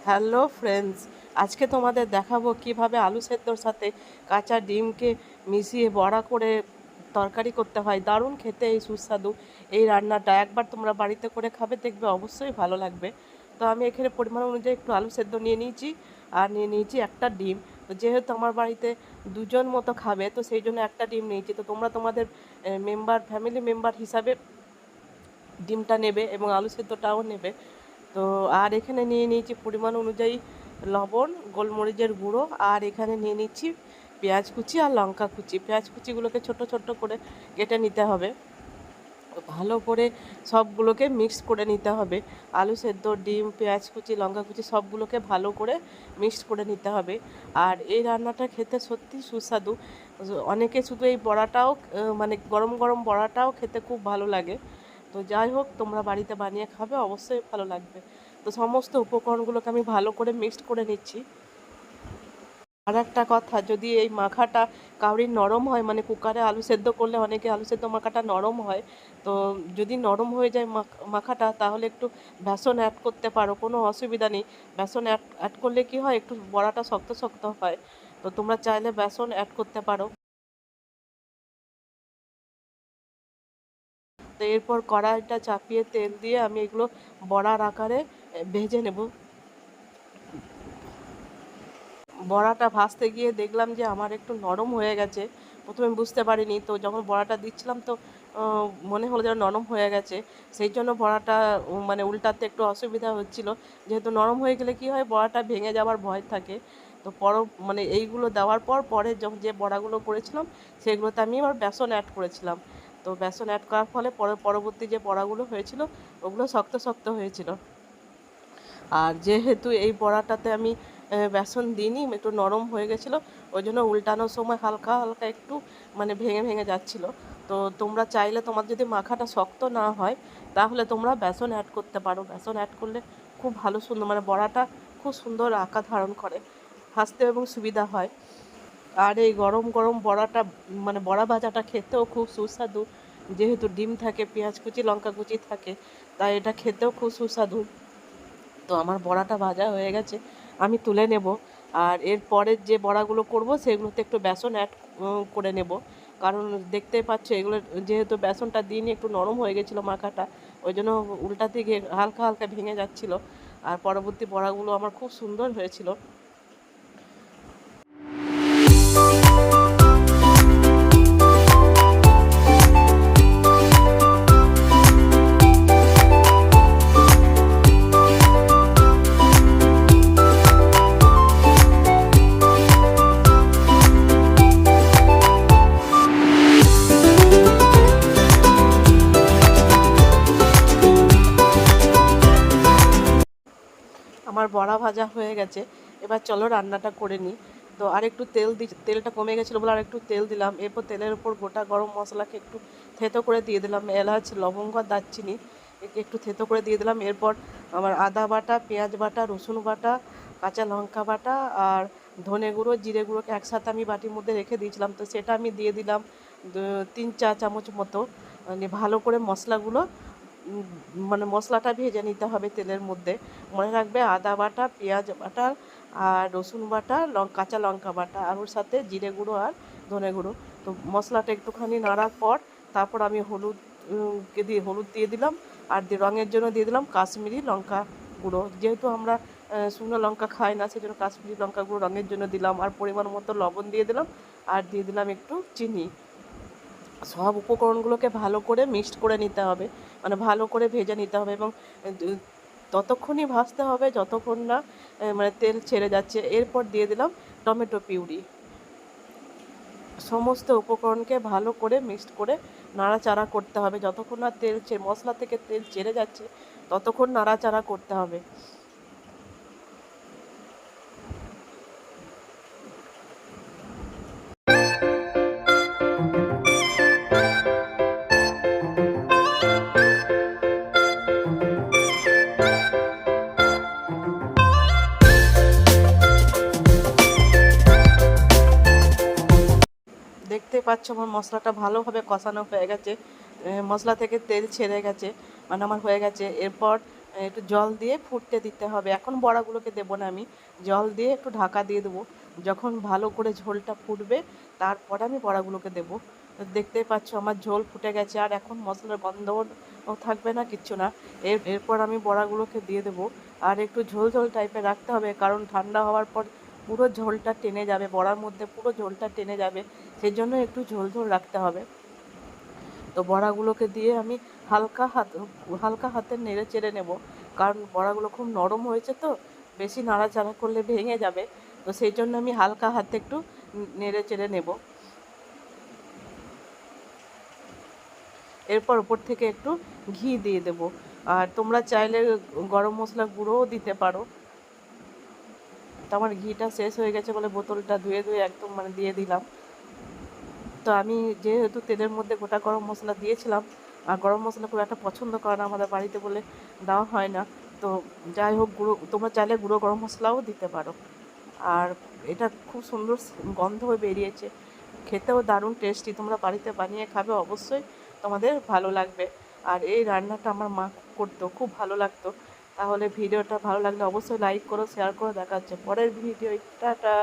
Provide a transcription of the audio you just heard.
Hello friends, আজকে তোমাদের দেখাবো কিভাবে আলু সেদ্ধর সাথে কাঁচা ডিমকে মিশিয়ে বড়া করে তরকারি করতে হয়। দারুণ খেতে এই সুস্বাদু এই রান্নাটা। একবার তোমরা বাড়িতে করে খাবে, দেখবে অবশ্যই ভালো লাগবে। তো আমি এখানে পরিমাণ অনুযায়ী একটু আলু সেদ্ধ নিয়ে নিয়েছি আর নিয়ে নিয়েছি একটা ডিম। তো যেহেতু আমার বাড়িতে দুজন মতো খাবে, তো সেই জন্য একটা ডিম নিয়েছি। তো তোমরা তোমাদের ফ্যামিলি মেম্বার হিসাবে ডিমটা নেবে এবং আলু সেদ্ধটাও নেবে। তো আর এখানে নিয়ে নিয়েছি পরিমাণ অনুযায়ী লবণ, গোলমরিচের গুঁড়ো, আর এখানে নিয়ে নিচ্ছি পেঁয়াজ কুচি আর লঙ্কা কুচি। পেঁয়াজ কুচিগুলোকে ছোট ছোট করে কেটে নিতে হবে। ভালো করে সবগুলোকে মিক্স করে নিতে হবে। আলু সেদ্ধ, ডিম, পেঁয়াজ কুচি, লঙ্কা কুচি সবগুলোকে ভালো করে মিক্সড করে নিতে হবে। আর এই রান্নাটা খেতে সত্যি সুস্বাদু। অনেকে শুধু এই বড়াটাও মানে গরম গরম বড়াটাও খেতে খুব ভালো লাগে। তো যাই হোক, তোমরা বাড়িতে বানিয়ে খাবে, অবশ্যই ভালো লাগবে। তো সমস্ত উপকরণগুলোকে আমি ভালো করে মিক্সড করে নিচ্ছি। আর একটা কথা, যদি এই মাখাটা কাউরির নরম হয়, মানে কুকারে আলু সেদ্ধ করলে অনেকে আলু সেদ্ধ মাখাটা নরম হয়, তো যদি নরম হয়ে যায় মাখাটা, তাহলে একটু বেসন অ্যাড করতে পারো, কোনো অসুবিধা নেই। বেসন অ্যাড করলে কি হয়, একটু বড়াটা শক্ত শক্ত হয়। তো তোমরা চাইলে বেসন অ্যাড করতে পারো। তো এরপর কড়াইটা চাপিয়ে তেল দিয়ে আমি এগুলো বড়ার আকারে ভেজে নেব। বড়াটা ভাজতে গিয়ে দেখলাম যে আমার একটু নরম হয়ে গেছে। প্রথমে বুঝতে পারিনি, তো যখন বড়াটা দিচ্ছিলাম তো মনে হলো যেন নরম হয়ে গেছে। সেই জন্য বড়াটা মানে উল্টাতে একটু অসুবিধা হচ্ছিল। যেহেতু নরম হয়ে গেলে কি হয়, বড়াটা ভেঙে যাওয়ার ভয় থাকে। তো মানে এইগুলো দেওয়ার পর পরে যখন যে বড়াগুলো করেছিলাম, সেগুলোতে আমি আবার বেসন অ্যাড করেছিলাম। তো বেসন অ্যাড করার ফলে পরবর্তী যে বড়াগুলো হয়েছিল, ওগুলো শক্ত শক্ত হয়েছিল। আর যেহেতু এই বড়াটাতে আমি বেসন দিইনি, একটু নরম হয়ে গেছিলো, ওই জন্য উল্টানোর সময় হালকা হালকা একটু মানে ভেঙে ভেঙে যাচ্ছিলো। তো তোমরা চাইলে, তোমার যদি মাখাটা শক্ত না হয়, তাহলে তোমরা বেসন অ্যাড করতে পারো। বেসন অ্যাড করলে খুব ভালো সুন্দর, মানে বড়াটা খুব সুন্দর আকার ধারণ করে, ভাজতে এবং সুবিধা হয়। আর এই গরম গরম বড়াটা, মানে বড়া ভাজাটা খেতেও খুব সুস্বাদু। যেহেতু ডিম থাকে, পেঁয়াজ কুচি, লঙ্কা কুচি থাকে, তাই এটা খেতেও খুব সুস্বাদু। তো আমার বড়াটা ভাজা হয়ে গেছে, আমি তুলে নেব। আর এর পরের যে বড়াগুলো করব, সেগুলোতে একটু বেসন অ্যাড করে নেব। কারণ দেখতেই পাচ্ছ, এগুলো যেহেতু বেসনটা দিইনি, একটু নরম হয়ে গেছিলো মাখাটা, ওই জন্য উল্টাতে গিয়ে হালকা হালকা ভেঙে যাচ্ছিলো। আর পরবর্তী বড়াগুলো আমার খুব সুন্দর হয়েছিল। আমার বড়া ভাজা হয়ে গেছে, এবার চলো রান্নাটা করে নিই। তো আর একটু তেলটা কমে গেছিলো বলে আর একটু তেল দিলাম। এরপর তেলের উপর গোটা গরম মশলাকে একটু থেতো করে দিয়ে দিলাম, এলাচ, লবঙ্গ, দারচিনি একে একটু থেতো করে দিয়ে দিলাম। এরপর আমার আদা বাটা, পেঁয়াজ বাটা, রসুন বাটা, কাঁচা লঙ্কা বাটা আর ধনে গুঁড়ো, জিরে গুঁড়োকে একসাথে আমি বাটির মধ্যে রেখে দিয়েছিলাম, তো সেটা আমি দিয়ে দিলাম 3-4 চামচ মতো। মানে ভালো করে মশলাগুলো মানে মশলাটা ভেজে নিতে হবে তেলের মধ্যে। মনে রাখবে, আদা বাটা, পেঁয়াজ বাটা আর রসুন বাটা, কাঁচা লঙ্কা বাটা, আর ওর সাথে জিরে গুঁড়ো আর ধনে গুঁড়ো। তো মশলাটা একটুখানি নাড়ার পর তারপর আমি হলুদ দিয়ে দিলাম। আর রঙের জন্য দিয়ে দিলাম কাশ্মীরি লঙ্কা গুঁড়ো। যেহেতু আমরা শুকনো লঙ্কা খাই না, সেই জন্য কাশ্মীরি লঙ্কা গুঁড়ো রঙের জন্য দিলাম। আর পরিমাণ মতো লবণ দিয়ে দিলাম, আর দিয়ে দিলাম একটু চিনি। সব উপকরণগুলোকে ভালো করে মিক্সড করে নিতে হবে, মানে ভালো করে ভেজে নিতে হবে, এবং ততক্ষণই ভাজতে হবে যতক্ষণ না মানে তেল ছেড়ে যাচ্ছে। এরপর দিয়ে দিলাম টমেটো পিউরি। সমস্ত উপকরণকে ভালো করে মিক্সড করে নাড়াচাড়া করতে হবে, যতক্ষণ না মশলা থেকে তেল ছেড়ে যাচ্ছে, ততক্ষণ নাড়াচাড়া করতে হবে। দেখতে পাচ্ছ, আমার মশলাটা ভালোভাবে কষানো হয়ে গেছে, মশলা থেকে তেল ছেড়ে গেছে, মানে আমার হয়ে গেছে। এরপর একটু জল দিয়ে ফুটতে দিতে হবে। এখন বড়াগুলোকে দেবো না আমি, জল দিয়ে একটু ঢাকা দিয়ে দেবো। যখন ভালো করে ঝোলটা ফুটবে তারপরে আমি বড়াগুলোকে দেবো। দেখতেই পাচ্ছ আমার ঝোল ফুটে গেছে, আর এখন মশলার গন্ধও থাকবে না, কিচ্ছু না। এরপর আমি বড়াগুলোকে দিয়ে দেবো। আর একটু ঝোল ঝোল টাইপের রাখতে হবে, কারণ ঠান্ডা হওয়ার পর পুরো ঝোলটা টেনে যাবে, বড়ার মধ্যে পুরো ঝোলটা টেনে যাবে, সেই জন্য একটু ঝোল ঝোল রাখতে হবে। তো বড়াগুলোকে দিয়ে আমি হালকা হাতে নেড়ে চেড়ে নেব, কারণ বড়াগুলো খুব নরম হয়েছে, তো বেশি নাড়াচাড়া করলে ভেঙে যাবে। তো সেই জন্য আমি হালকা হাতে একটু নেড়ে চেড়ে নেব। এরপর ওপর থেকে একটু ঘি দিয়ে দেব। আর তোমরা চাইলে গরম মশলা গুঁড়োও দিতে পারো। তো আমার ঘিটা শেষ হয়ে গেছে বলে বোতলটা ধুয়ে ধুয়ে একদম মানে দিয়ে দিলাম। তো আমি যেহেতু তেলের মধ্যে গোটা গরম মশলা দিয়েছিলাম, আর গরম মশলা খুব একটা পছন্দ করে না আমাদের বাড়িতে বলে দেওয়া হয় না। তো যাই হোক, তোমরা চাইলে গুঁড়ো গরম মশলাও দিতে পারো। আর এটা খুব সুন্দর গন্ধ হয়ে বেরিয়েছে, খেতেও দারুণ টেস্টি। তোমরা বাড়িতে বানিয়ে খাবে, অবশ্যই তোমাদের ভালো লাগবে। আর এই রান্নাটা আমার মা করতো, খুব ভালো লাগতো। তাহলে ভিডিওটা ভালো লাগলে অবশ্যই লাইক করো, শেয়ার করো। দেখা হচ্ছে পরের ভিডিও। টাটা।